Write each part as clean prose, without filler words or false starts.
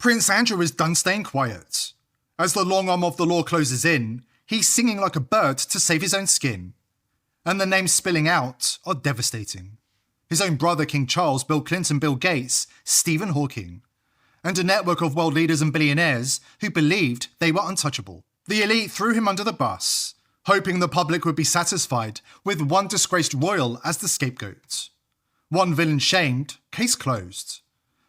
Prince Andrew is done staying quiet. As the long arm of the law closes in, he's singing like a bird to save his own skin. And the names spilling out are devastating. His own brother, King Charles, Bill Clinton, Bill Gates, Stephen Hawking, and a network of world leaders and billionaires who believed they were untouchable. The elite threw him under the bus, hoping the public would be satisfied with one disgraced royal as the scapegoat. One villain shamed, case closed.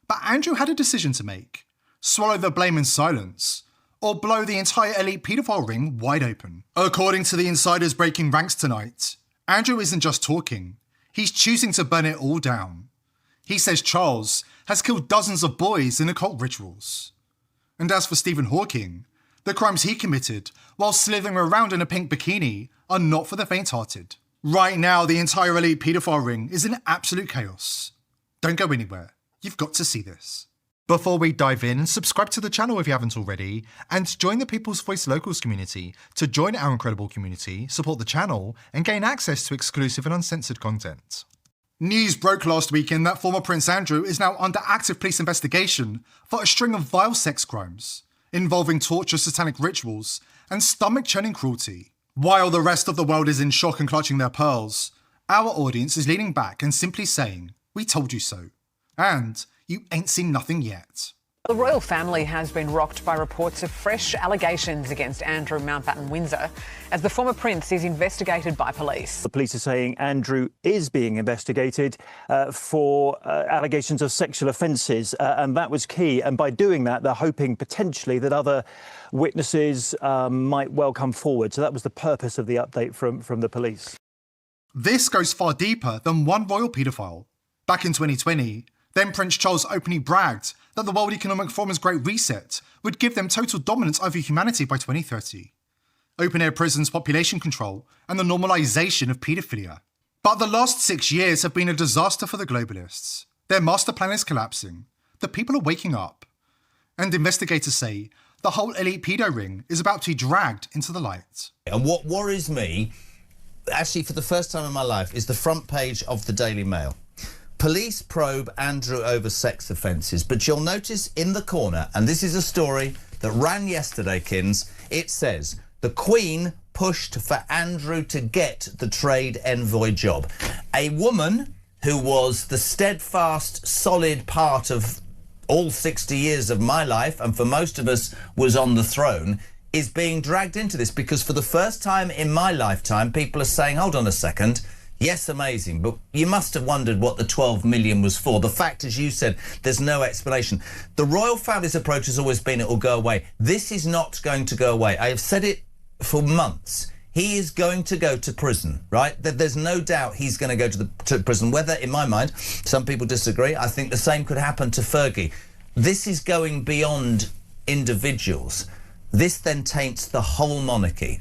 But Andrew had a decision to make: swallow the blame in silence, or blow the entire elite paedophile ring wide open. According to the insiders breaking ranks tonight, Andrew isn't just talking, he's choosing to burn it all down. He says Charles has killed dozens of boys in occult rituals. And as for Stephen Hawking, the crimes he committed while slithering around in a pink bikini are not for the faint-hearted. Right now, the entire elite paedophile ring is in absolute chaos. Don't go anywhere. You've got to see this. Before we dive in, subscribe to the channel if you haven't already, and join the People's Voice Locals community to join our incredible community, support the channel, and gain access to exclusive and uncensored content. News broke last weekend that former Prince Andrew is now under active police investigation for a string of vile sex crimes, involving torture, satanic rituals, and stomach-churning cruelty. While the rest of the world is in shock and clutching their pearls, our audience is leaning back and simply saying, "We told you so." And you ain't seen nothing yet. The royal family has been rocked by reports of fresh allegations against Andrew Mountbatten Windsor as the former prince is investigated by police. The police are saying Andrew is being investigated for allegations of sexual offences, and that was key. And by doing that, they're hoping potentially that other witnesses might well come forward. So that was the purpose of the update from the police. This goes far deeper than one royal paedophile. Back in 2020, then Prince Charles openly bragged that the World Economic Forum's Great Reset would give them total dominance over humanity by 2030. Open-air prisons, population control, and the normalisation of paedophilia. But the last 6 years have been a disaster for the globalists. Their master plan is collapsing. The people are waking up. And investigators say the whole elite pedo ring is about to be dragged into the light. And what worries me, actually for the first time in my life, is the front page of the Daily Mail. Police probe Andrew over sex offences, but you'll notice in the corner, and this is a story that ran yesterday, Kins, it says, the Queen pushed for Andrew to get the trade envoy job. A woman who was the steadfast, solid part of all 60 years of my life, and for most of us was on the throne, is being dragged into this because for the first time in my lifetime, people are saying, hold on a second, yes, amazing, but you must have wondered what the 12 million was for. The fact, as you said, there's no explanation. The royal family's approach has always been it will go away. This is not going to go away. I have said it for months. He is going to go to prison, right? There's no doubt he's going to go to prison. Whether, in my mind, some people disagree. I think the same could happen to Fergie. This is going beyond individuals. This then taints the whole monarchy.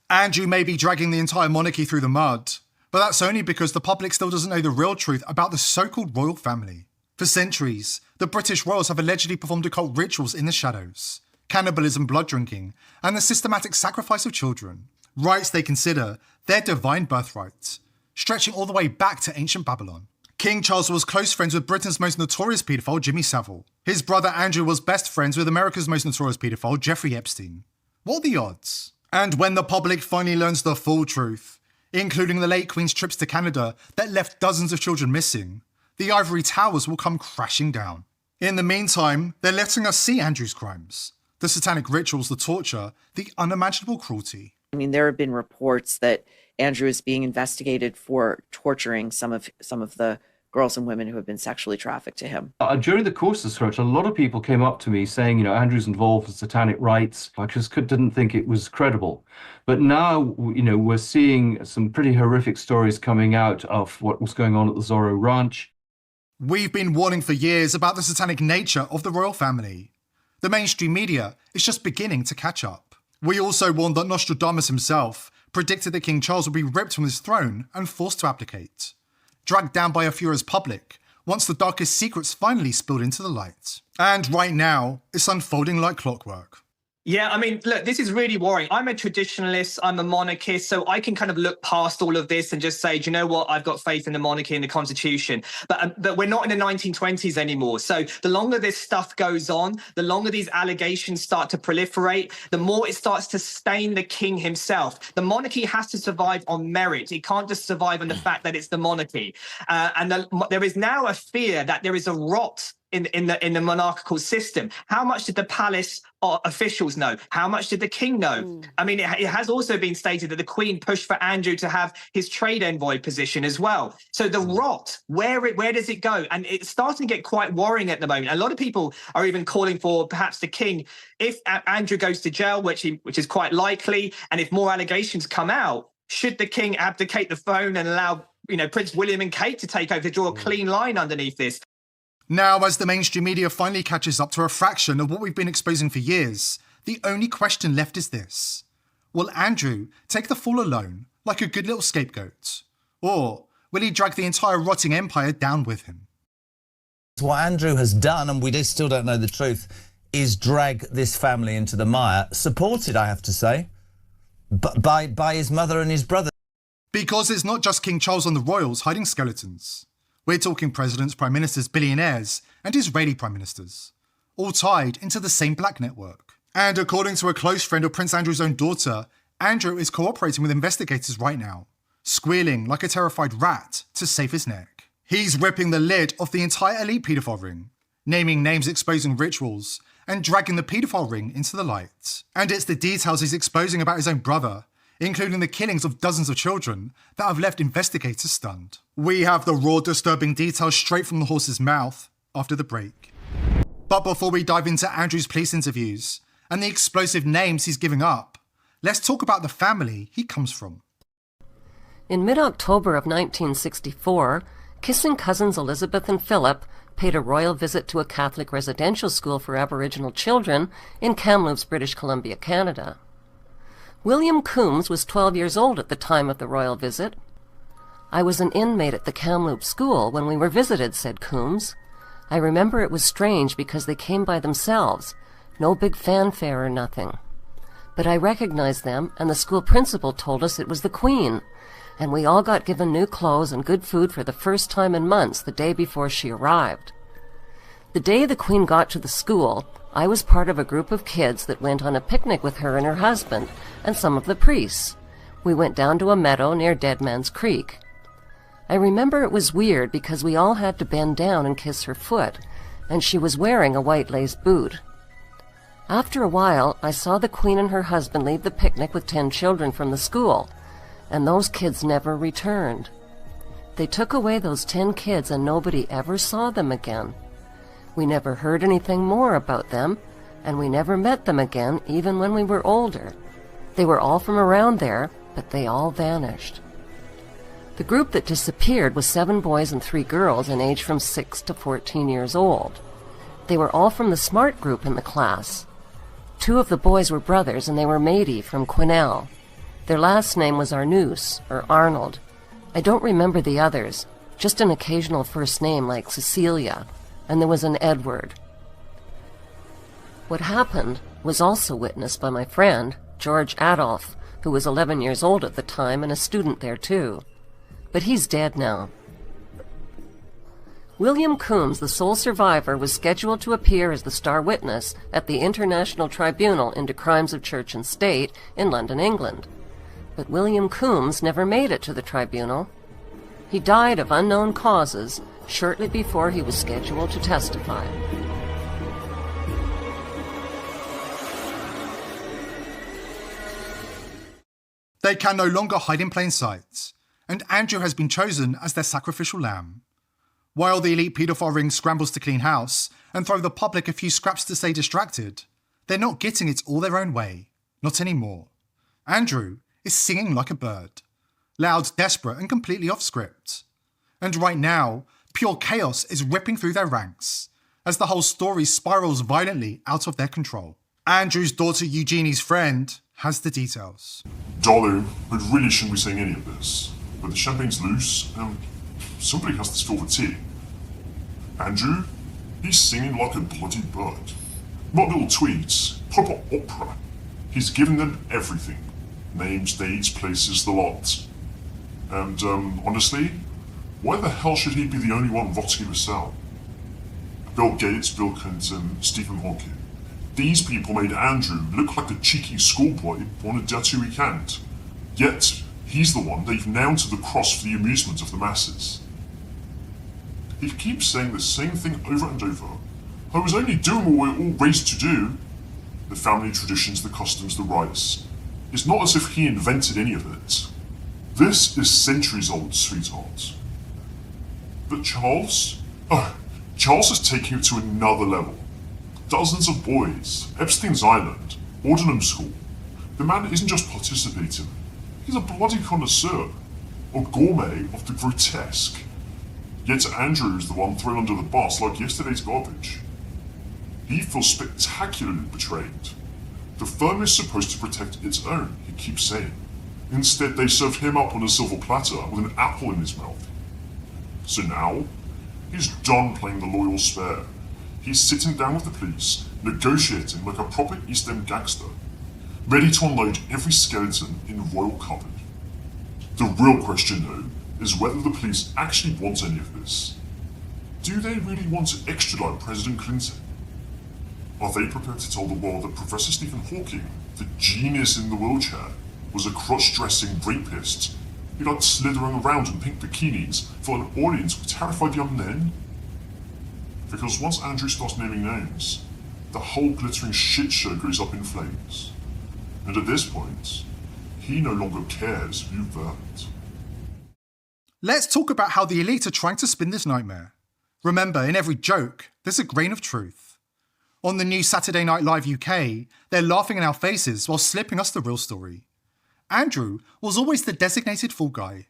Andrew may be dragging the entire monarchy through the mud, but that's only because the public still doesn't know the real truth about the so-called royal family. For centuries, the British royals have allegedly performed occult rituals in the shadows, cannibalism, blood drinking, and the systematic sacrifice of children, rites they consider their divine birthright, stretching all the way back to ancient Babylon. King Charles was close friends with Britain's most notorious paedophile, Jimmy Savile. His brother Andrew was best friends with America's most notorious paedophile, Jeffrey Epstein. What are the odds? And when the public finally learns the full truth, including the late Queen's trips to Canada that left dozens of children missing, the ivory towers will come crashing down. In the meantime, they're letting us see Andrew's crimes, the satanic rituals, the torture, the unimaginable cruelty. I mean, there have been reports that Andrew is being investigated for torturing some of the girls and women who have been sexually trafficked to him. During the course of the search, a lot of people came up to me saying, you know, Andrew's involved in satanic rites. I just didn't think it was credible. But now, you know, we're seeing some pretty horrific stories coming out of what was going on at the Zorro Ranch. We've been warning for years about the satanic nature of the royal family. The mainstream media is just beginning to catch up. We also warned that Nostradamus himself predicted that King Charles would be ripped from his throne and forced to abdicate, dragged down by a furious public once the darkest secrets finally spilled into the light. And right now, it's unfolding like clockwork. Yeah, I mean, look, this is really worrying. I'm a traditionalist, I'm a monarchist, so I can kind of look past all of this and just say, do you know what? I've got faith in the monarchy and the constitution. But we're not in the 1920s anymore. So the longer this stuff goes on, the longer these allegations start to proliferate, the more it starts to stain the king himself. The monarchy has to survive on merit. It can't just survive on the fact that it's the monarchy. There is now a fear that there is a rot in the monarchical system. How much did the palace officials know? How much did the king know? I mean, it has also been stated that the Queen pushed for Andrew to have his trade envoy position as well. So the rot, where does it go? And it's starting to get quite worrying at the moment. A lot of people are even calling for perhaps the king, if Andrew goes to jail, which is quite likely, and if more allegations come out, should the king abdicate the throne and allow Prince William and Kate to take over, to draw a clean line underneath this? Now, as the mainstream media finally catches up to a fraction of what we've been exposing for years, the only question left is this. Will Andrew take the fall alone, like a good little scapegoat? Or will he drag the entire rotting empire down with him? What Andrew has done, and we still don't know the truth, is drag this family into the mire, supported, I have to say, by his mother and his brother. Because it's not just King Charles and the royals hiding skeletons. We're talking presidents, prime ministers, billionaires, and Israeli prime ministers, all tied into the same black network. And according to a close friend of Prince Andrew's own daughter, Andrew is cooperating with investigators right now, squealing like a terrified rat to save his neck. He's ripping the lid off the entire elite paedophile ring, naming names, exposing rituals, and dragging the paedophile ring into the light. And it's the details he's exposing about his own brother, including the killings of dozens of children, that have left investigators stunned. We have the raw, disturbing details straight from the horse's mouth after the break. But before we dive into Andrew's police interviews and the explosive names he's giving up, let's talk about the family he comes from. In mid-October of 1964, kissing cousins Elizabeth and Philip paid a royal visit to a Catholic residential school for Aboriginal children in Kamloops, British Columbia, Canada. William Coombs was 12 years old at the time of the royal visit. I was an inmate at the Kamloops school when we were visited, said Coombs. I remember it was strange because they came by themselves, no big fanfare or nothing. But I recognized them, and the school principal told us it was the Queen, and we all got given new clothes and good food for the first time in months the day before she arrived. The day the Queen got to the school, I was part of a group of kids that went on a picnic with her and her husband and some of the priests. We went down to a meadow near Dead Man's Creek. I remember it was weird because we all had to bend down and kiss her foot, and she was wearing a white lace boot. After a while, I saw the Queen and her husband leave the picnic with 10 children from the school, and those kids never returned. They took away those 10 kids and nobody ever saw them again. We never heard anything more about them, and we never met them again even when we were older. They were all from around there, but they all vanished. The group that disappeared was 7 boys and 3 girls in age from 6 to 14 years old. They were all from the smart group in the class. 2 of the boys were brothers, and they were Mady from Quesnel. Their last name was Arnoux, or Arnold. I don't remember the others, just an occasional first name like Cecilia, and there was an Edward. What happened was also witnessed by my friend, George Adolph, who was 11 years old at the time and a student there too. But he's dead now. William Coombs, the sole survivor, was scheduled to appear as the star witness at the International Tribunal into Crimes of Church and State in London, England. But William Coombs never made it to the tribunal. He died of unknown causes shortly before he was scheduled to testify. They can no longer hide in plain sight, and Andrew has been chosen as their sacrificial lamb. While the elite paedophile ring scrambles to clean house and throw the public a few scraps to stay distracted, they're not getting it all their own way. Not anymore. Andrew is singing like a bird, loud, desperate, and completely off script. And right now, pure chaos is ripping through their ranks as the whole story spirals violently out of their control. Andrew's daughter Eugenie's friend has the details. Darling, we really shouldn't be saying any of this, but the champagne's loose and somebody has to spill the tea. Andrew, he's singing like a bloody bird. Not little tweets, proper opera. He's given them everything. Names, dates, places, the lot. And, honestly, why the hell should he be the only one rotting in a cell? Bill Gates, Bill Clinton, Stephen Hawking. These people made Andrew look like a cheeky schoolboy on a dirty weekend. Yet, he's the one they've nailed to the cross for the amusement of the masses. He keeps saying the same thing over and over. I was only doing what we're all raised to do. The family traditions, the customs, the rites. It's not as if he invented any of it. This is centuries old, sweetheart. But Charles? Oh, Charles is taking it to another level. Dozens of boys, Epstein's Island, Audenham School. The man isn't just participating, he's a bloody connoisseur, a gourmet of the grotesque. Yet Andrew is the one thrown under the bus like yesterday's garbage. He feels spectacularly betrayed. The firm is supposed to protect its own, he keeps saying. Instead, they served him up on a silver platter with an apple in his mouth. So now, he's done playing the loyal spare. He's sitting down with the police, negotiating like a proper East End gangster, ready to unload every skeleton in the royal cupboard. The real question, though, is whether the police actually want any of this. Do they really want to extradite President Clinton? Are they prepared to tell the world that Professor Stephen Hawking, the genius in the wheelchair, was a cross-dressing rapist who liked slithering around in pink bikinis for an audience with terrified young men? Because once Andrew starts naming names, the whole glittering shit show goes up in flames. And at this point, he no longer cares who burnt. Let's talk about how the elite are trying to spin this nightmare. Remember, in every joke, there's a grain of truth. On the new Saturday Night Live UK, they're laughing in our faces while slipping us the real story. Andrew was always the designated fall guy,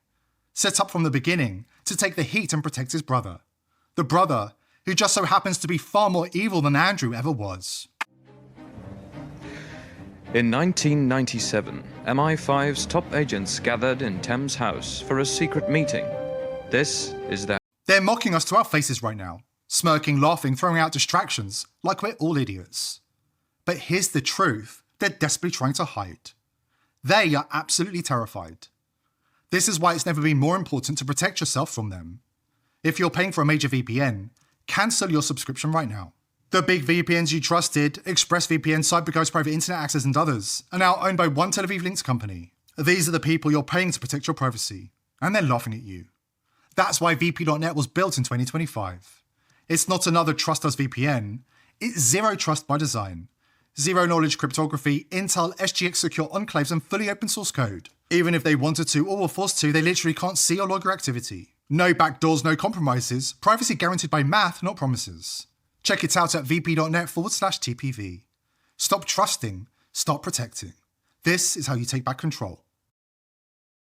set up from the beginning to take the heat and protect his brother. The brother who just so happens to be far more evil than Andrew ever was. In 1997, MI5's top agents gathered in Thames House for a secret meeting. This is their... They're mocking us to our faces right now, smirking, laughing, throwing out distractions, like we're all idiots. But here's the truth they're desperately trying to hide. They are absolutely terrified. This is why it's never been more important to protect yourself from them. If you're paying for a major VPN, cancel your subscription right now. The big VPNs you trusted, ExpressVPN, CyberGhost Private Internet Access and others, are now owned by one Tel Aviv Links company. These are the people you're paying to protect your privacy, and they're laughing at you. That's why VP.net was built in 2025. It's not another Trust Us VPN, it's zero trust by design. Zero knowledge cryptography, Intel, SGX secure enclaves and fully open source code. Even if they wanted to or were forced to, they literally can't see or log your activity. No backdoors, no compromises, privacy guaranteed by math, not promises. Check it out at vp.net/TPV. Stop trusting, start protecting. This is how you take back control.